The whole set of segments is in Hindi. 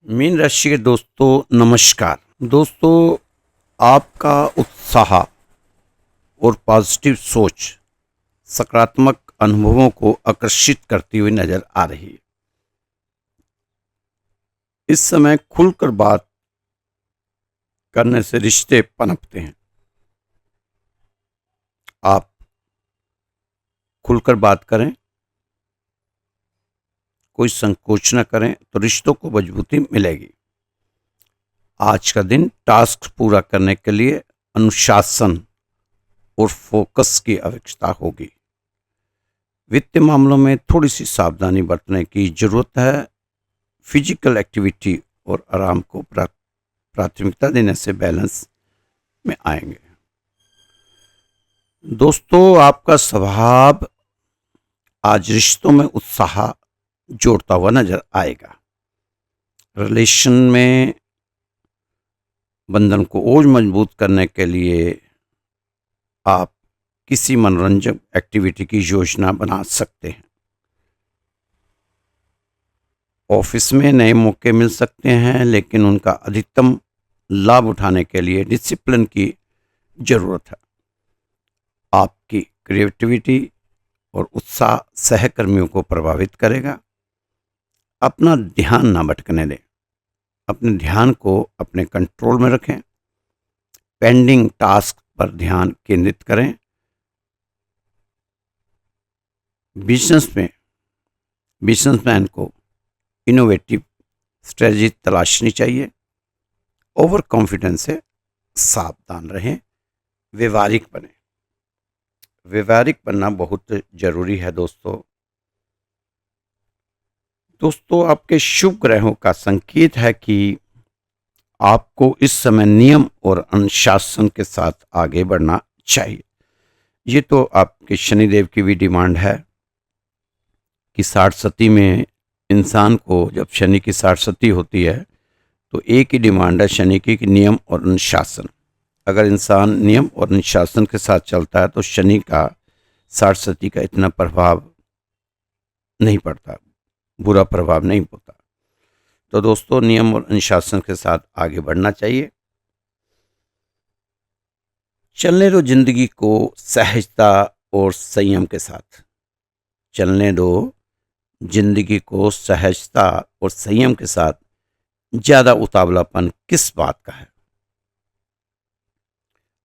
मीन राशि के दोस्तों नमस्कार। दोस्तों, आपका उत्साह और पॉजिटिव सोच सकारात्मक अनुभवों को आकर्षित करती हुई नजर आ रही है। इस समय खुलकर बात करने से रिश्ते पनपते हैं। आप खुलकर बात करें, कोई संकोच न करें तो रिश्तों को मजबूती मिलेगी। आज का दिन टास्क पूरा करने के लिए अनुशासन और फोकस की आवश्यकता होगी। वित्तीय मामलों में थोड़ी सी सावधानी बरतने की जरूरत है। फिजिकल एक्टिविटी और आराम को प्राथमिकता देने से बैलेंस में आएंगे। दोस्तों, आपका स्वभाव आज रिश्तों में उत्साह जोड़ता हुआ नजर आएगा। रिलेशन में बंधन को और मजबूत करने के लिए आप किसी मनोरंजक एक्टिविटी की योजना बना सकते हैं। ऑफिस में नए मौके मिल सकते हैं, लेकिन उनका अधिकतम लाभ उठाने के लिए डिसिप्लिन की जरूरत है। आपकी क्रिएटिविटी और उत्साह सहकर्मियों को प्रभावित करेगा। अपना ध्यान ना भटकने दें। अपने ध्यान को अपने कंट्रोल में रखें। पेंडिंग टास्क पर ध्यान केंद्रित करें। बिजनेसमैन को इनोवेटिव स्ट्रेटजी तलाशनी चाहिए। ओवर कॉन्फिडेंस से सावधान रहें। व्यवहारिक बने। व्यवहारिक बनना बहुत जरूरी है दोस्तों। आपके शुभ ग्रहों का संकेत है कि आपको इस समय नियम और अनुशासन के साथ आगे बढ़ना चाहिए। ये तो आपके शनिदेव की भी डिमांड है कि 60 में इंसान को जब शनि की 60 होती है तो एक ही डिमांड है शनि की कि नियम और अनुशासन। अगर इंसान नियम और अनुशासन के साथ चलता है तो शनि का 60 का इतना प्रभाव नहीं पड़ता, बुरा प्रभाव नहीं होता। तो दोस्तों, नियम और अनुशासन के साथ आगे बढ़ना चाहिए। चलने दो जिंदगी को सहजता और संयम के साथ। चलने दो जिंदगी को सहजता और संयम के साथ। ज्यादा उतावलापन किस बात का है?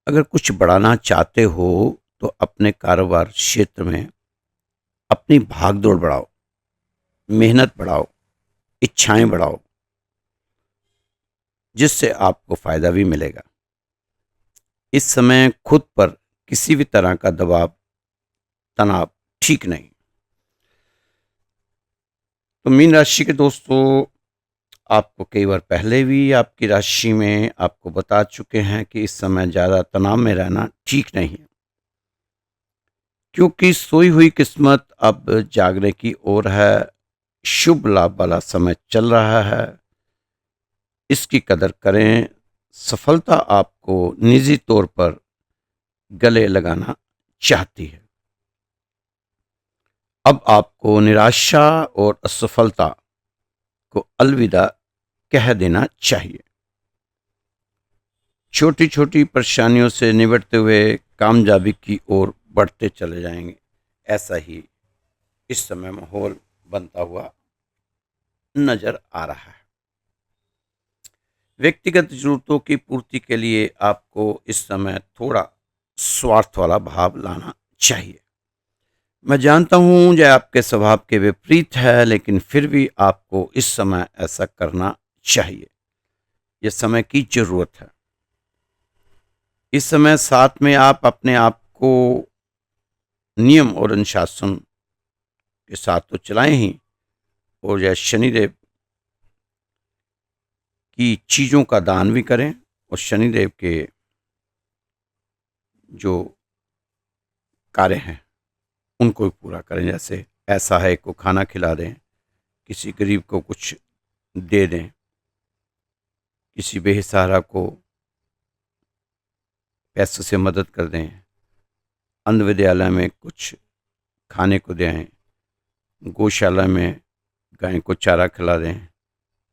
अगर कुछ बढ़ाना चाहते हो तो अपने कारोबार क्षेत्र में अपनी भागदौड़ बढ़ाओ, मेहनत बढ़ाओ, इच्छाएं बढ़ाओ, जिससे आपको फायदा भी मिलेगा। इस समय खुद पर किसी भी तरह का दबाव तनाव ठीक नहीं। तो मीन राशि के दोस्तों, आपको कई बार पहले भी आपकी राशि में आपको बता चुके हैं कि इस समय ज्यादा तनाव में रहना ठीक नहीं है, क्योंकि सोई हुई किस्मत अब जागने की ओर है। शुभ लाभ वाला समय चल रहा है, इसकी कदर करें। सफलता आपको निजी तौर पर गले लगाना चाहती है। अब आपको निराशा और असफलता को अलविदा कह देना चाहिए। छोटी छोटी परेशानियों से निपटते हुए कामयाबी की ओर बढ़ते चले जाएंगे। ऐसा ही इस समय माहौल बनता हुआ नजर आ रहा है। व्यक्तिगत जरूरतों की पूर्ति के लिए आपको इस समय थोड़ा स्वार्थ वाला भाव लाना चाहिए। मैं जानता हूं यह आपके स्वभाव के विपरीत है, लेकिन फिर भी आपको इस समय ऐसा करना चाहिए। यह समय की जरूरत है। इस समय साथ में आप अपने आप को नियम और अनुशासन के साथ तो चलाएं ही, और यह शनिदेव की चीजों का दान भी करें और शनिदेव के जो कार्य हैं उनको भी पूरा करें। जैसे ऐसा है को खाना खिला दें, किसी गरीब को कुछ दे दें, किसी बेसहारा को पैसों से मदद कर दें, अंध विद्यालय में कुछ खाने को दें, गौशाला में गाय को चारा खिला दें,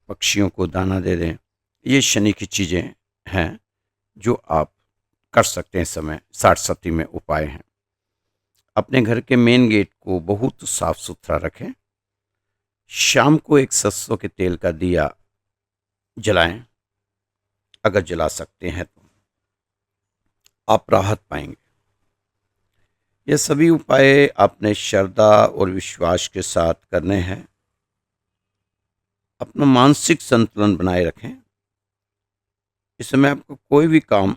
पक्षियों को दाना दे दें। ये शनि की चीज़ें हैं जो आप कर सकते हैं। इस समय 60 में उपाय हैं। अपने घर के मेन गेट को बहुत साफ सुथरा रखें। शाम को एक सरसों के तेल का दिया जलाएं। अगर जला सकते हैं तो आप राहत पाएंगे। ये सभी उपाय आपने श्रद्धा और विश्वास के साथ करने हैं। अपना मानसिक संतुलन बनाए रखें। इस समय आपको कोई भी काम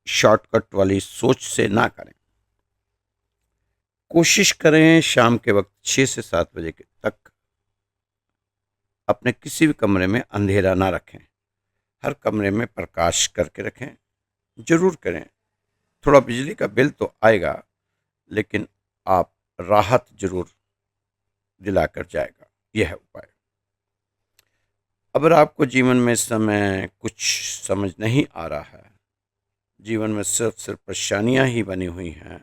शॉर्टकट वाली सोच से ना करें। कोशिश करें शाम के वक्त 6 से 7 बजे तक अपने किसी भी कमरे में अंधेरा ना रखें। हर कमरे में प्रकाश करके रखें। जरूर करें। थोड़ा बिजली का बिल तो आएगा, लेकिन आप राहत जरूर दिलाकर जाएगा। यह है उपाय। अगर आपको जीवन में इस समय कुछ समझ नहीं आ रहा है, जीवन में सिर्फ परेशानियां ही बनी हुई हैं,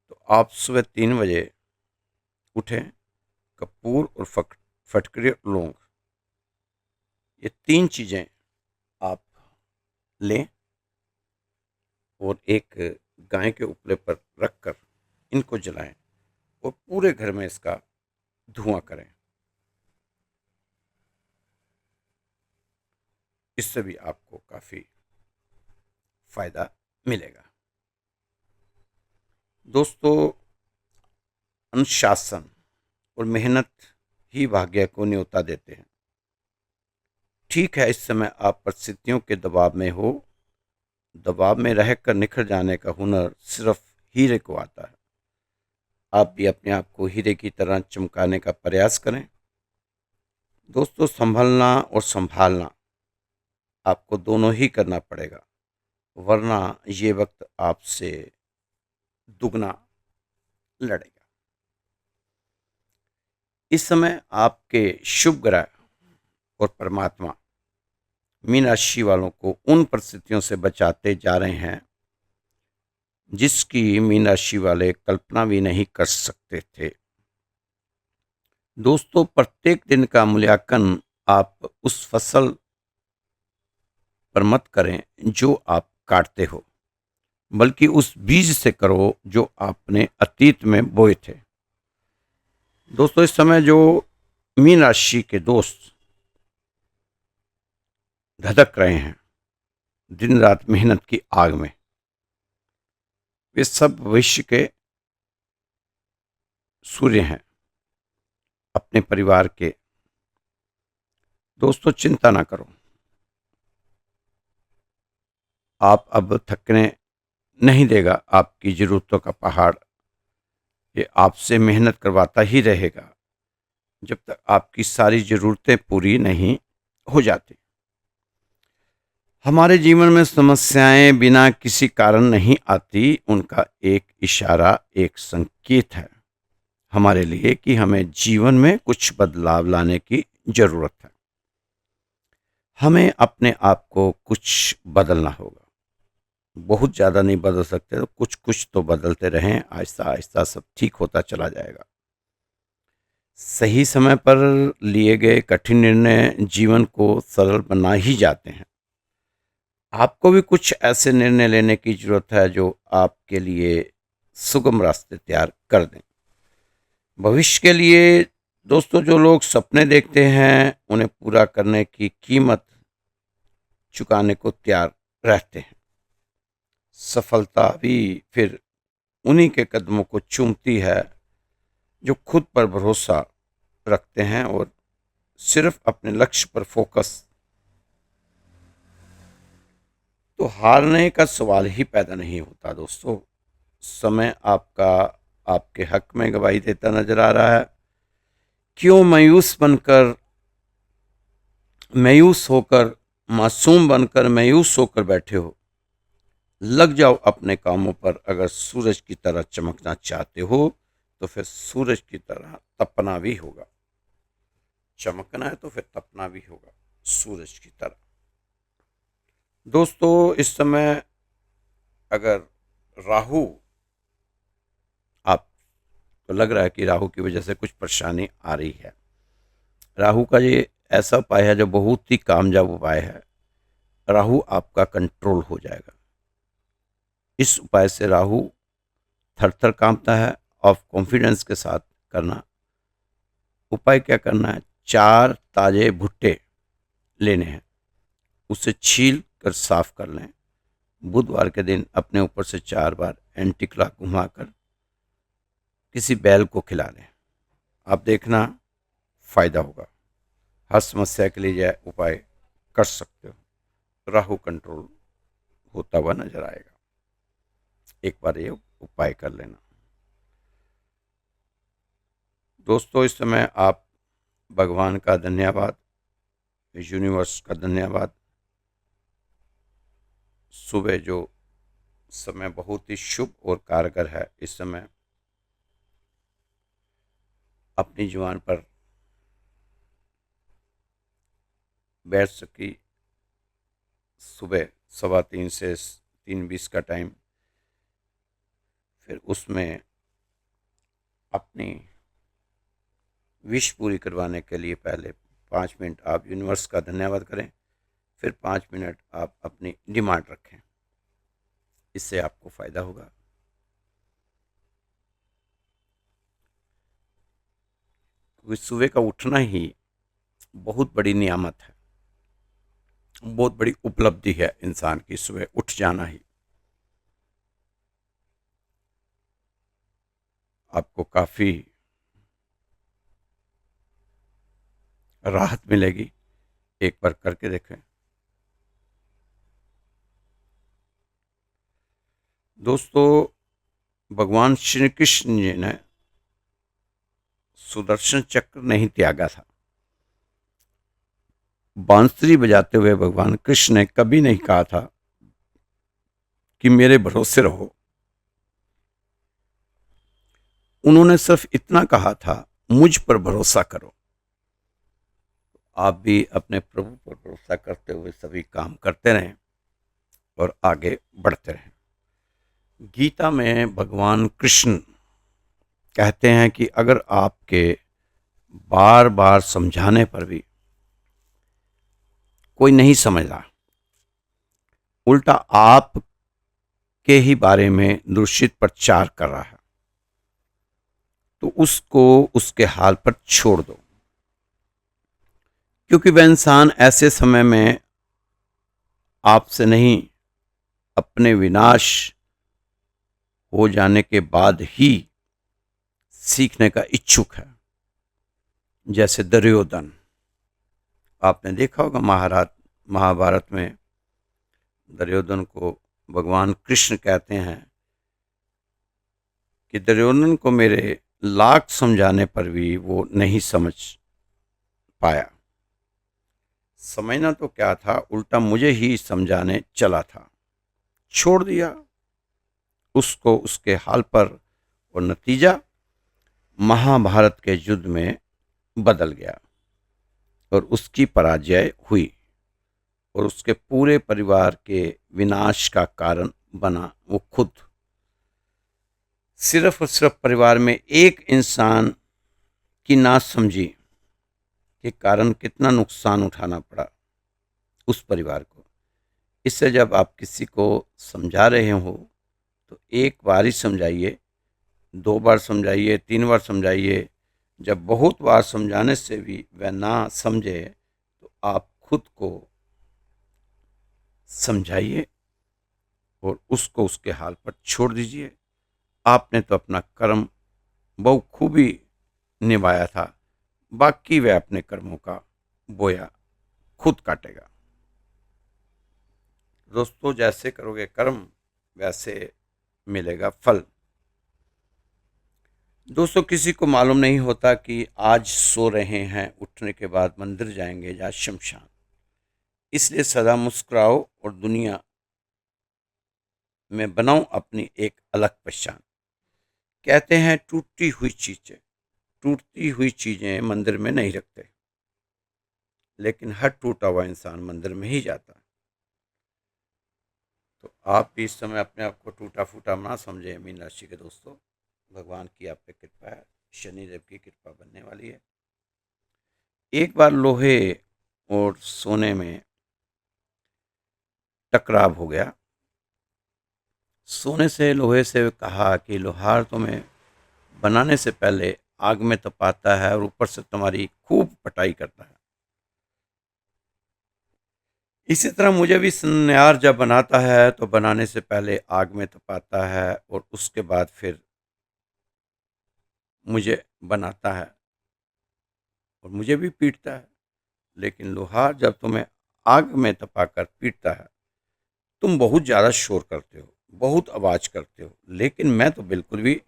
तो आप सुबह 3 बजे उठें। कपूर और फटकरी लौंग, ये 3 चीज़ें आप लें और एक गाय के उपले पर रखकर इनको जलाएं और पूरे घर में इसका धुआं करें। इससे भी आपको काफ़ी फायदा मिलेगा। दोस्तों, अनुशासन और मेहनत ही भाग्य को न्योता देते हैं। ठीक है, इस समय आप परिस्थितियों के दबाव में हो। दबाव में रहकर निखर जाने का हुनर सिर्फ हीरे को आता है। आप भी अपने आप को हीरे की तरह चमकाने का प्रयास करें। दोस्तों, संभलना और संभालना आपको दोनों ही करना पड़ेगा, वरना ये वक्त आपसे दुगना लड़ेगा। इस समय आपके शुभ ग्रह और परमात्मा मीन राशि वालों को उन परिस्थितियों से बचाते जा रहे हैं जिसकी मीन राशि वाले कल्पना भी नहीं कर सकते थे। दोस्तों, प्रत्येक दिन का मूल्यांकन आप उस फसल पर मत करें जो आप काटते हो, बल्कि उस बीज से करो जो आपने अतीत में बोए थे। दोस्तों, इस समय जो मीन राशि के दोस्त धधक रहे हैं दिन रात मेहनत की आग में, वे सब भविष्य के सूर्य हैं अपने परिवार के। दोस्तों, चिंता ना करो। आप अब थकने नहीं देगा आपकी जरूरतों का पहाड़। ये आपसे मेहनत करवाता ही रहेगा जब तक आपकी सारी जरूरतें पूरी नहीं हो जाती। हमारे जीवन में समस्याएं बिना किसी कारण नहीं आती। उनका एक इशारा, एक संकेत है हमारे लिए कि हमें जीवन में कुछ बदलाव लाने की जरूरत है। हमें अपने आप को कुछ बदलना होगा। बहुत ज़्यादा नहीं बदल सकते तो कुछ कुछ तो बदलते रहें। आहिस्ता आहिस्ता सब ठीक होता चला जाएगा। सही समय पर लिए गए कठिन निर्णय जीवन को सरल बना ही जाते हैं। आपको भी कुछ ऐसे निर्णय लेने की जरूरत है जो आपके लिए सुगम रास्ते तैयार कर दें भविष्य के लिए। दोस्तों, जो लोग सपने देखते हैं उन्हें पूरा करने की कीमत चुकाने को तैयार रहते हैं। सफलता भी फिर उन्हीं के कदमों को चूमती है जो खुद पर भरोसा रखते हैं और सिर्फ अपने लक्ष्य पर फोकस। तो हारने का सवाल ही पैदा नहीं होता। दोस्तों, समय आपका आपके हक में गवाही देता नजर आ रहा है। क्यों मायूस होकर मासूम बनकर मायूस होकर बैठे हो? लग जाओ अपने कामों पर। अगर सूरज की तरह चमकना चाहते हो तो फिर सूरज की तरह तपना भी होगा। चमकना है तो फिर तपना भी होगा सूरज की तरह। दोस्तों, इस समय अगर राहु, आपको लग रहा है कि राहु की वजह से कुछ परेशानी आ रही है। राहु का ये ऐसा उपाय है जो बहुत ही कामयाब उपाय है। राहु आपका कंट्रोल हो जाएगा। इस उपाय से राहु थर-थर काँपता है और कॉन्फिडेंस के साथ करना। उपाय क्या करना है, 4 ताजे भुट्टे लेने हैं, उसे छील कर साफ कर लें। बुधवार के दिन अपने ऊपर से 4 बार एंटी क्लॉक घुमाकर किसी बैल को खिला दें। आप देखना फायदा होगा। हर समस्या के लिए यह उपाय कर सकते हो। राहु कंट्रोल होता हुआ नजर आएगा। एक बार ये उपाय कर लेना। दोस्तों, इस समय आप भगवान का धन्यवाद, यूनिवर्स का धन्यवाद। सुबह जो समय बहुत ही शुभ और कारगर है, इस समय अपनी जुबान पर बैठ सकी। सुबह 3:15 से 3:20 का टाइम, फिर उसमें अपनी विश पूरी करवाने के लिए पहले 5 मिनट आप यूनिवर्स का धन्यवाद करें, फिर 5 मिनट आप अपनी डिमांड रखें। इससे आपको फायदा होगा। क्योंकि सुबह का उठना ही बहुत बड़ी नियामत है, बहुत बड़ी उपलब्धि है इंसान की, सुबह उठ जाना ही। आपको काफ़ी राहत मिलेगी। एक बार करके देखें। दोस्तों, भगवान श्री कृष्ण जी ने सुदर्शन चक्र नहीं त्यागा था। बांसुरी बजाते हुए भगवान कृष्ण ने कभी नहीं कहा था कि मेरे भरोसे रहो। उन्होंने सिर्फ इतना कहा था, मुझ पर भरोसा करो। आप भी अपने प्रभु पर भरोसा करते हुए सभी काम करते रहें और आगे बढ़ते रहें। गीता में भगवान कृष्ण कहते हैं कि अगर आपके बार बार समझाने पर भी कोई नहीं समझ रहा, उल्टा आप के ही बारे में दूषित प्रचार कर रहा है, तो उसको उसके हाल पर छोड़ दो। क्योंकि वह इंसान ऐसे समय में आपसे नहीं, अपने विनाश हो जाने के बाद ही सीखने का इच्छुक है। जैसे दुर्योधन, आपने देखा होगा महाभारत में दुर्योधन को भगवान कृष्ण कहते हैं कि दुर्योधन को मेरे लाख समझाने पर भी वो नहीं समझ पाया। समझना तो क्या था, उल्टा मुझे ही समझाने चला था, छोड़ दिया उसको उसके हाल पर, और नतीजा महाभारत के युद्ध में बदल गया और उसकी पराजय हुई और उसके पूरे परिवार के विनाश का कारण बना वो खुद। सिर्फ और सिर्फ परिवार में एक इंसान की नासमझी के कारण कितना नुकसान उठाना पड़ा उस परिवार को। इससे जब आप किसी को समझा रहे हो तो एक बार ही समझाइए, 2 बार समझाइए, 3 बार समझाइए। जब बहुत बार समझाने से भी वह ना समझे तो आप खुद को समझाइए और उसको उसके हाल पर छोड़ दीजिए। आपने तो अपना कर्म बखूबी निभाया था, बाकी वह अपने कर्मों का बोया खुद काटेगा। दोस्तों, जैसे करोगे कर्म वैसे मिलेगा फल। दोस्तों, किसी को मालूम नहीं होता कि आज सो रहे हैं, उठने के बाद मंदिर जाएंगे या शमशान। इसलिए सदा मुस्कुराओ और दुनिया में बनाओ अपनी एक अलग पहचान। कहते हैं टूटती हुई चीजें मंदिर में नहीं रखते, लेकिन हर टूटा हुआ इंसान मंदिर में ही जाता है। तो आप भी इस समय अपने आप को टूटा फूटा ना समझे। मीन राशि के दोस्तों, भगवान की आप पे कृपा है, शनिदेव की कृपा बनने वाली है। एक बार लोहे और सोने में टकराव हो गया। सोने से लोहे से कहा कि लोहार तुम्हें बनाने से पहले आग में तपाता है और ऊपर से तुम्हारी खूब पटाई करता है। इसी तरह मुझे भी सुनियार जब बनाता है तो बनाने से पहले आग में तपाता है और उसके बाद फिर मुझे बनाता है और मुझे भी पीटता है। लेकिन लोहार जब तुम्हें आग में तपाकर पीटता है, तुम बहुत ज़्यादा शोर करते हो, बहुत आवाज़ करते हो, लेकिन मैं तो बिल्कुल भी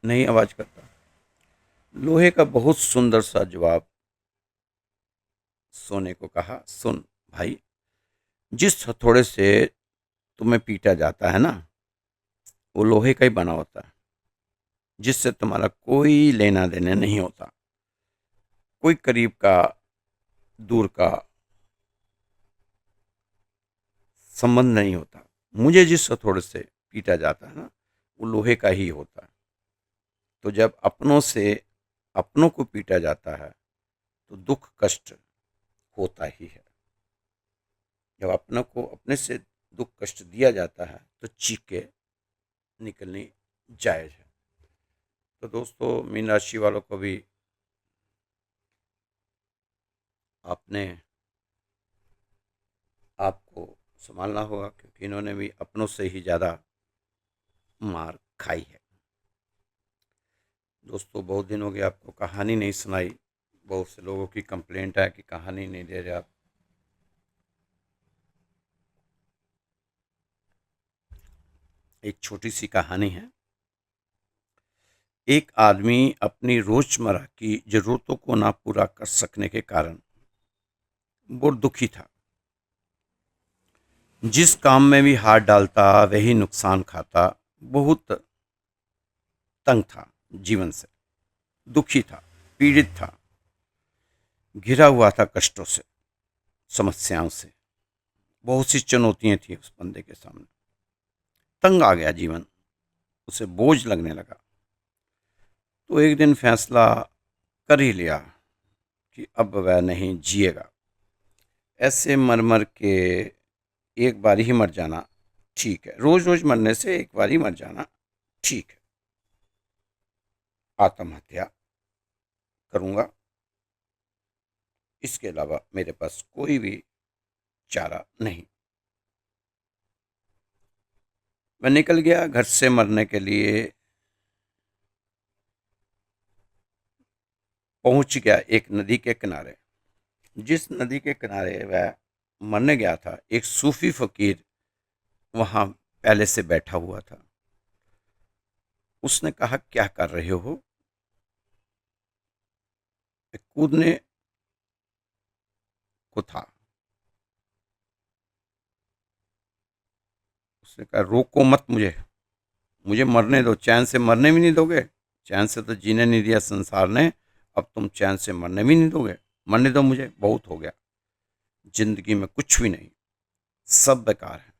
नहीं आवाज़ करता। लोहे का बहुत सुंदर सा जवाब सोने को कहा, सुन भाई, जिस हथौड़े से तुम्हें पीटा जाता है ना, वो लोहे का ही बना होता है, जिससे तुम्हारा कोई लेना देना नहीं होता, कोई करीब का दूर का संबंध नहीं होता। मुझे जिस हथौड़े से पीटा जाता है ना, वो लोहे का ही होता है। तो जब अपनों से अपनों को पीटा जाता है तो दुख कष्ट होता ही है। जब अपनों को अपने से दुख कष्ट दिया जाता है तो चीखें निकलनी जायज है। तो दोस्तों, मीन राशि वालों को भी आपने आपको संभालना होगा, क्योंकि इन्होंने भी अपनों से ही ज़्यादा मार खाई है। दोस्तों, बहुत दिन हो गया आपको कहानी नहीं सुनाई। बहुत से लोगों की कंप्लेंट है कि कहानी नहीं दे रहे आप। एक छोटी सी कहानी है। एक आदमी अपनी रोजमर्रा की जरूरतों को ना पूरा कर सकने के कारण बहुत दुखी था। जिस काम में भी हाथ डालता वही नुकसान खाता। बहुत तंग था जीवन से, दुखी था, पीड़ित था, घिरा हुआ था कष्टों से, समस्याओं से। बहुत सी चुनौतियां थी उस बंदे के सामने। तंग आ गया जीवन, उसे बोझ लगने लगा। तो एक दिन फैसला कर ही लिया कि अब वह नहीं जिएगा। ऐसे मर मर के एक बार ही मर जाना ठीक है, रोज रोज मरने से एक बार ही मर जाना ठीक है। आत्महत्या करूंगा, इसके अलावा मेरे पास कोई भी चारा नहीं। मैं निकल गया घर से मरने के लिए। पहुंच गया एक नदी के किनारे। जिस नदी के किनारे वह मरने गया था, एक सूफी फकीर वहां पहले से बैठा हुआ था। उसने कहा, क्या कर रहे हो? कूदने को था। उसने कहा, रोको मत मुझे, मुझे मरने दो। चैन से मरने भी नहीं दोगे? चैन से तो जीने नहीं दिया संसार ने, अब तुम चैन से मरने भी नहीं दोगे? मरने दो मुझे, बहुत हो गया। जिंदगी में कुछ भी नहीं, सब बेकार है।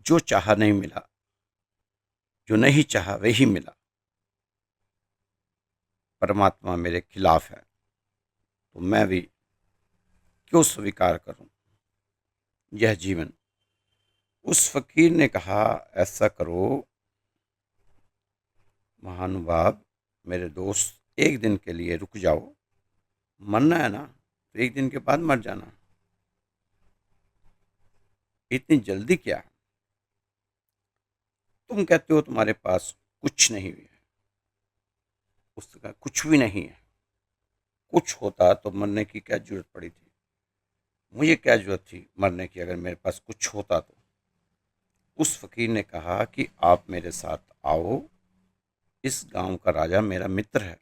जो चाहा नहीं मिला, जो नहीं चाहा वही मिला। परमात्मा मेरे खिलाफ है, तो मैं भी क्यों स्वीकार करूं यह जीवन। उस फकीर ने कहा, ऐसा करो महानुभाव, मेरे दोस्त, एक दिन के लिए रुक जाओ। मरना है ना, तो एक दिन के बाद मर जाना, इतनी जल्दी क्या? तुम कहते हो तुम्हारे पास कुछ नहीं है, उसका कुछ भी नहीं है। कुछ होता तो मरने की क्या जरूरत पड़ी थी? मुझे क्या जरूरत थी मरने की, अगर मेरे पास कुछ होता तो? उस फकीर ने कहा कि आप मेरे साथ आओ, इस गांव का राजा मेरा मित्र है,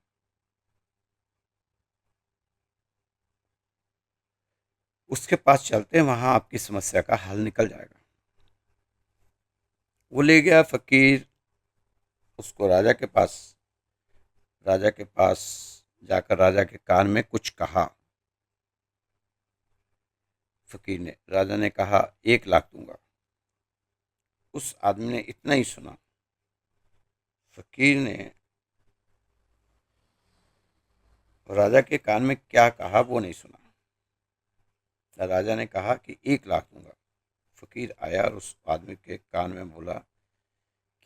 उसके पास चलते हैं, वहां आपकी समस्या का हल निकल जाएगा। वो ले गया फकीर उसको राजा के पास जाकर राजा के कान में कुछ कहा। फकीर ने, राजा ने कहा, 1 लाख दूंगा। उस आदमी ने इतना ही सुना। फकीर ने और राजा के कान में क्या कहा वो नहीं सुना। राजा ने कहा कि 1 लाख दूंगा। फकीर आया और उस आदमी के कान में बोला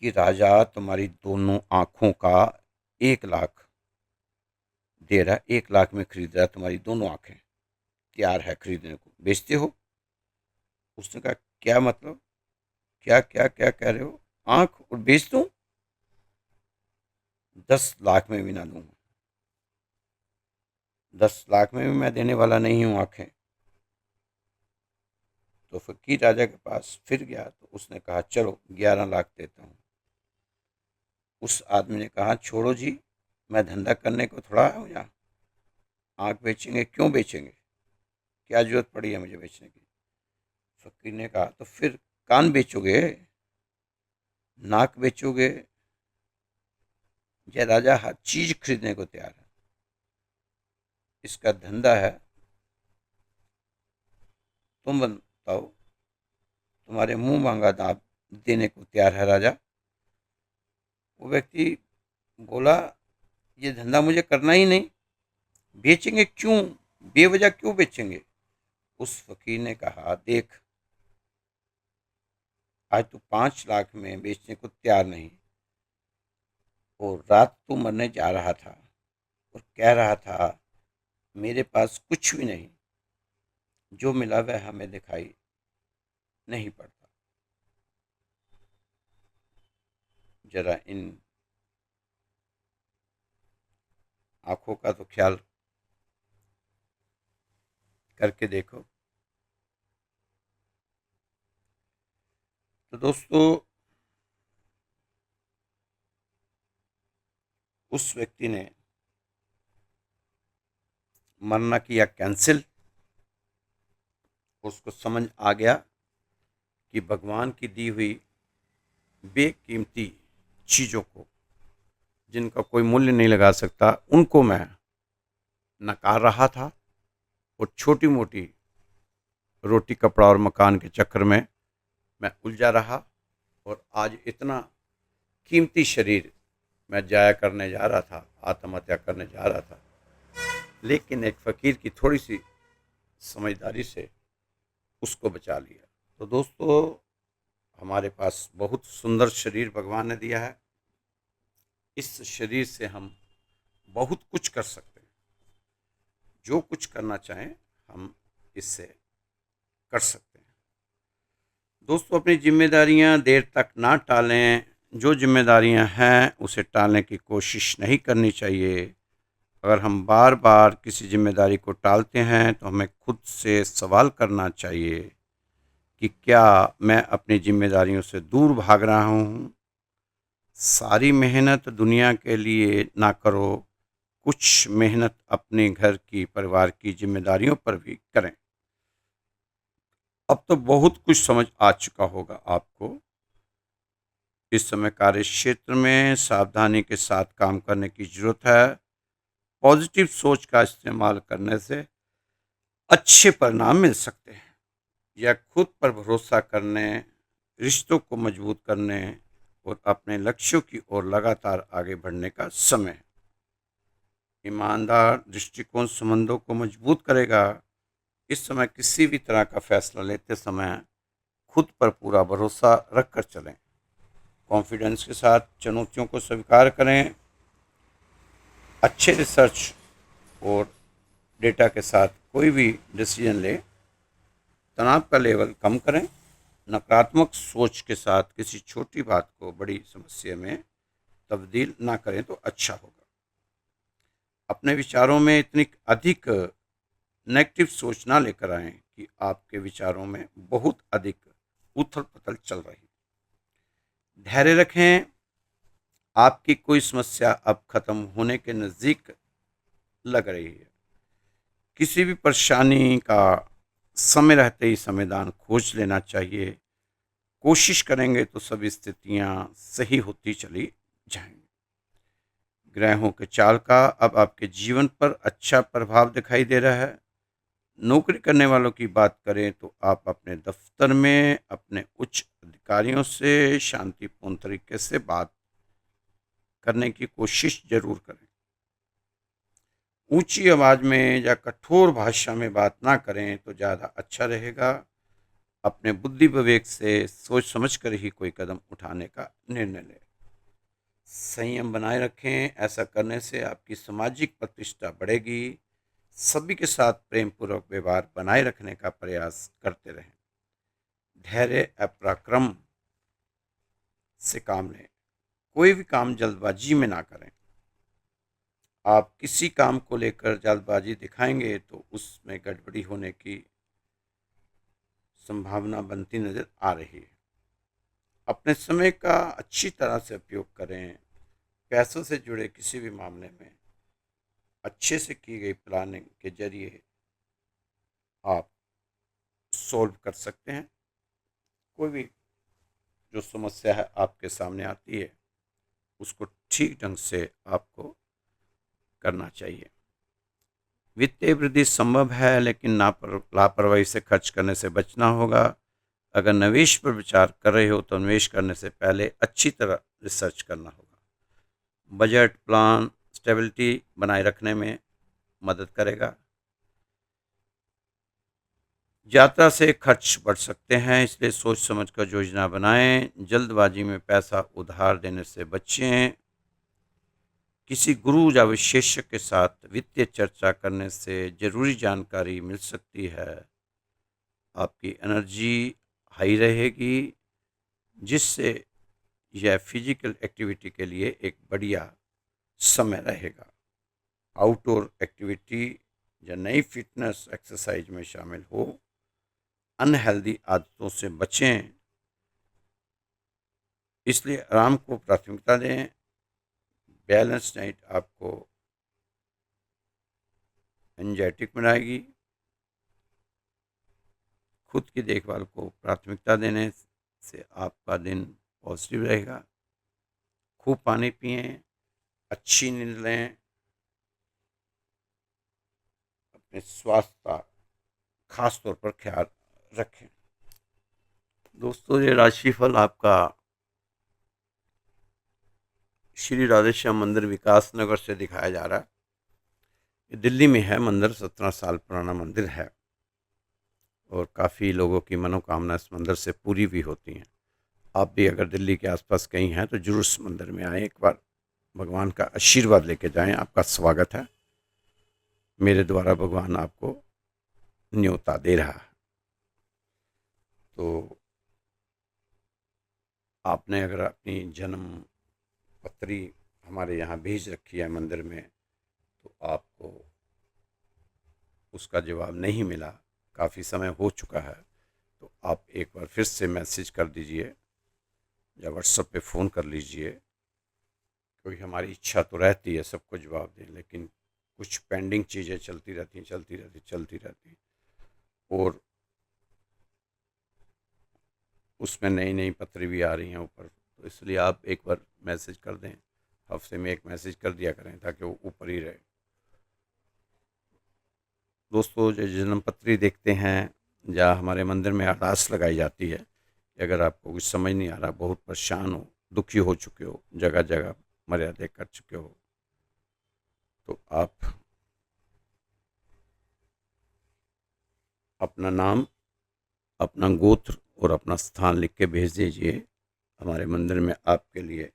कि राजा तुम्हारी दोनों आंखों का 1 लाख दे रहा, 1 लाख में खरीद रहा, तुम्हारी दोनों आंखें तैयार है खरीदने को, बेचते हो? उसने कहा क्या मतलब, क्या क्या क्या कह रहे हो, आंख और बेच दूं? 10 लाख में भी ना दूंगा, 10 लाख में भी मैं देने वाला नहीं हूं आंखें। तो फकीर राजा के पास फिर गया तो उसने कहा चलो 11 लाख देता हूँ। उस आदमी ने कहा छोड़ो जी, मैं धंधा करने को थोड़ा आया हूँ यहाँ, आंख बेचेंगे? क्यों बेचेंगे, क्या जरूरत पड़ी है मुझे बेचने की? फकीर ने कहा तो फिर कान बेचोगे, नाक बेचोगे? यह राजा हर चीज खरीदने को तैयार है, इसका धंधा है। तुम बताओ, तुम्हारे मुंह मांगा दाम देने को तैयार है राजा। वो व्यक्ति बोला ये धंधा मुझे करना ही नहीं, बेचेंगे क्यों, बेवजह क्यों बेचेंगे? उस फकीर ने कहा देख, आज तू 5 लाख में बेचने को तैयार नहीं, और रात तू मरने जा रहा था और कह रहा था मेरे पास कुछ भी नहीं, जो मिला वह हमें दिखाई नहीं पड़ता। जरा इन आंखों का तो ख्याल करके देखो। तो दोस्तों, उस व्यक्ति ने मरना किया कैंसिल। उसको समझ आ गया कि भगवान की दी हुई बेकीमती चीज़ों को, जिनका कोई मूल्य नहीं लगा सकता, उनको मैं नकार रहा था और छोटी मोटी रोटी कपड़ा और मकान के चक्कर में मैं उलझा रहा, और आज इतना कीमती शरीर मैं जाया करने जा रहा था, आत्महत्या करने जा रहा था। लेकिन एक फ़कीर की थोड़ी सी समझदारी से उसको बचा लिया। तो दोस्तों, हमारे पास बहुत सुंदर शरीर भगवान ने दिया है, इस शरीर से हम बहुत कुछ कर सकते हैं, जो कुछ करना चाहें हम इससे कर सकते हैं। दोस्तों, अपनी जिम्मेदारियां देर तक ना टालें, जो जिम्मेदारियां हैं उसे टालने की कोशिश नहीं करनी चाहिए। अगर हम बार बार किसी जिम्मेदारी को टालते हैं तो हमें खुद से सवाल करना चाहिए कि क्या मैं अपनी जिम्मेदारियों से दूर भाग रहा हूँ। सारी मेहनत दुनिया के लिए ना करो, कुछ मेहनत अपने घर की, परिवार की जिम्मेदारियों पर भी करें। अब तो बहुत कुछ समझ आ चुका होगा आपको। इस समय कार्य क्षेत्र में सावधानी के साथ काम करने की जरूरत है। पॉजिटिव सोच का इस्तेमाल करने से अच्छे परिणाम मिल सकते हैं। यह खुद पर भरोसा करने, रिश्तों को मजबूत करने और अपने लक्ष्यों की ओर लगातार आगे बढ़ने का समय है। ईमानदार दृष्टिकोण संबंधों को मजबूत करेगा। इस समय किसी भी तरह का फैसला लेते समय खुद पर पूरा भरोसा रखकर चलें। कॉन्फिडेंस के साथ चुनौतियों को स्वीकार करें। अच्छे रिसर्च और डेटा के साथ कोई भी डिसीजन लें। तनाव का लेवल कम करें। नकारात्मक सोच के साथ किसी छोटी बात को बड़ी समस्या में तब्दील ना करें तो अच्छा होगा। अपने विचारों में इतनी अधिक नेगेटिव सोच ना लेकर आएं कि आपके विचारों में बहुत अधिक उथल पुथल चल रही। धैर्य रखें, आपकी कोई समस्या अब खत्म होने के नज़दीक लग रही है। किसी भी परेशानी का समय रहते ही समाधान खोज लेना चाहिए। कोशिश करेंगे तो सभी स्थितियां सही होती चली जाएंगी। ग्रहों के चाल का अब आपके जीवन पर अच्छा प्रभाव दिखाई दे रहा है। नौकरी करने वालों की बात करें तो आप अपने दफ्तर में अपने उच्च अधिकारियों से शांतिपूर्ण तरीके से बात करने की कोशिश जरूर करें। ऊंची आवाज में या कठोर भाषा में बात ना करें तो ज़्यादा अच्छा रहेगा। अपने बुद्धि विवेक से सोच समझ कर ही कोई कदम उठाने का निर्णय लें। संयम बनाए रखें, ऐसा करने से आपकी सामाजिक प्रतिष्ठा बढ़ेगी। सभी के साथ प्रेम पूर्वक व्यवहार बनाए रखने का प्रयास करते रहें। धैर्य और पराक्रम से काम लें। कोई भी काम जल्दबाजी में ना करें। आप किसी काम को लेकर जल्दबाजी दिखाएंगे तो उसमें गड़बड़ी होने की संभावना बनती नजर आ रही है। अपने समय का अच्छी तरह से उपयोग करें। पैसों से जुड़े किसी भी मामले में अच्छे से की गई प्लानिंग के जरिए आप सॉल्व कर सकते हैं। कोई भी जो समस्या है आपके सामने आती है उसको ठीक ढंग से आपको करना चाहिए। वित्तीय वृद्धि संभव है, लेकिन लापरवाही से खर्च करने से बचना होगा। अगर निवेश पर विचार कर रहे हो तो निवेश करने से पहले अच्छी तरह रिसर्च करना होगा। बजट प्लान स्टेबिलिटी बनाए रखने में मदद करेगा। यात्रा से खर्च बढ़ सकते हैं, इसलिए सोच समझ कर योजना बनाएं। जल्दबाजी में पैसा उधार देने से बचें। किसी गुरु या विशेषज्ञ के साथ वित्तीय चर्चा करने से जरूरी जानकारी मिल सकती है। आपकी एनर्जी हाई रहेगी, जिससे यह फिजिकल एक्टिविटी के लिए एक बढ़िया समय रहेगा। आउटडोर एक्टिविटी या नई फिटनेस एक्सरसाइज में शामिल हो। अनहेल्दी आदतों से बचें, इसलिए आराम को प्राथमिकता दें। बैलेंस डाइट आपको एंजाइटिक बनाएगी। खुद की देखभाल को प्राथमिकता देने से आपका दिन पॉजिटिव रहेगा। खूब पानी पिएं, अच्छी नींद लें, अपने स्वास्थ्य का खास तौर पर ख्याल रखें। दोस्तों, ये राशिफल आपका श्री राधेश्याम मंदिर विकास नगर से दिखाया जा रहा है। ये दिल्ली में है मंदिर, 17 साल पुराना मंदिर है और काफ़ी लोगों की मनोकामना इस मंदिर से पूरी भी होती हैं। आप भी अगर दिल्ली के आसपास कहीं हैं तो जरूर इस मंदिर में आएँ, एक बार भगवान का आशीर्वाद लेके जाएं। आपका स्वागत है। मेरे द्वारा भगवान आपको न्योता दे रहा है। तो आपने अगर अपनी जन्म पत्री हमारे यहाँ भेज रखी है मंदिर में, तो आपको उसका जवाब नहीं मिला, काफ़ी समय हो चुका है, तो आप एक बार फिर से मैसेज कर दीजिए या व्हाट्सएप पे फ़ोन कर लीजिए। क्योंकि हमारी इच्छा तो रहती है सबको जवाब दें, लेकिन कुछ पेंडिंग चीज़ें चलती रहती और उसमें नई नई पत्री भी आ रही हैं ऊपर, तो इसलिए आप एक बार मैसेज कर दें। हफ्ते में एक मैसेज कर दिया करें ताकि वो ऊपर ही रहे। दोस्तों, जो जन्म पत्री देखते हैं या हमारे मंदिर में अरदास लगाई जाती है, अगर आपको कुछ समझ नहीं आ रहा, बहुत परेशान हो, दुखी हो चुके हो, जगह जगह मर्यादा कर चुके हो, तो आप अपना नाम, अपना गोत्र और अपना स्थान लिख के भेज दीजिए। हमारे मंदिर में आपके लिए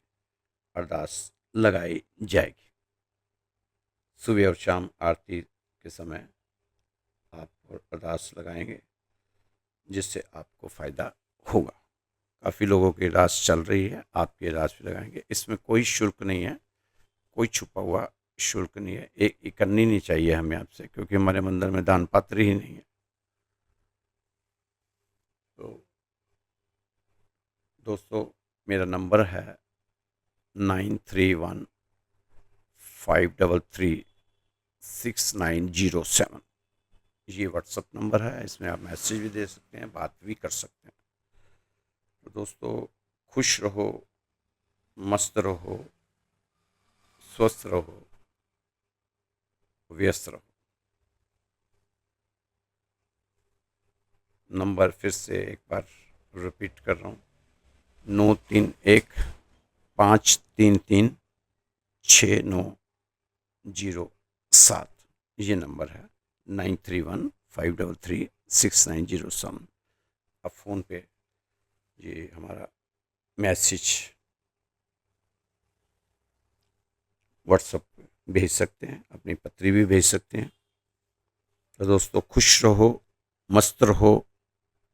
अरदास लगाई जाएगी। सुबह और शाम आरती के समय आप अरदास लगाएंगे, जिससे आपको फ़ायदा होगा। काफ़ी लोगों की इलाज चल रही है, आपके इलाज भी लगाएंगे। इसमें कोई शुल्क नहीं है, कोई छुपा हुआ शुल्क नहीं है। एक करनी नहीं चाहिए हमें आपसे, क्योंकि हमारे मंदिर में दान पात्र ही नहीं है। तो दोस्तों, मेरा नंबर है 9315336907। ये व्हाट्सअप नंबर है, इसमें आप मैसेज भी दे सकते हैं, बात भी कर सकते हैं। तो दोस्तों, खुश रहो, मस्त रहो, स्वस्थ रहो, व्यस्त रहो। नंबर फिर से एक बार रिपीट कर रहा हूँ, 9315336907। ये नंबर है 9315336907। अब फ़ोन पे ये हमारा मैसेज व्हाट्सएप पे भेज सकते हैं, अपनी पत्री भी भेज सकते हैं। तो दोस्तों, खुश रहो, मस्त रहो,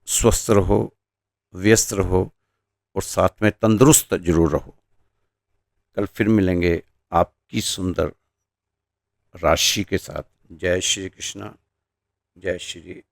स्वस्थ रहो, व्यस्त रहो और साथ में तंदुरुस्त जरूर रहो। कल फिर मिलेंगे आपकी सुंदर राशि के साथ। जय श्री कृष्णा, जय श्री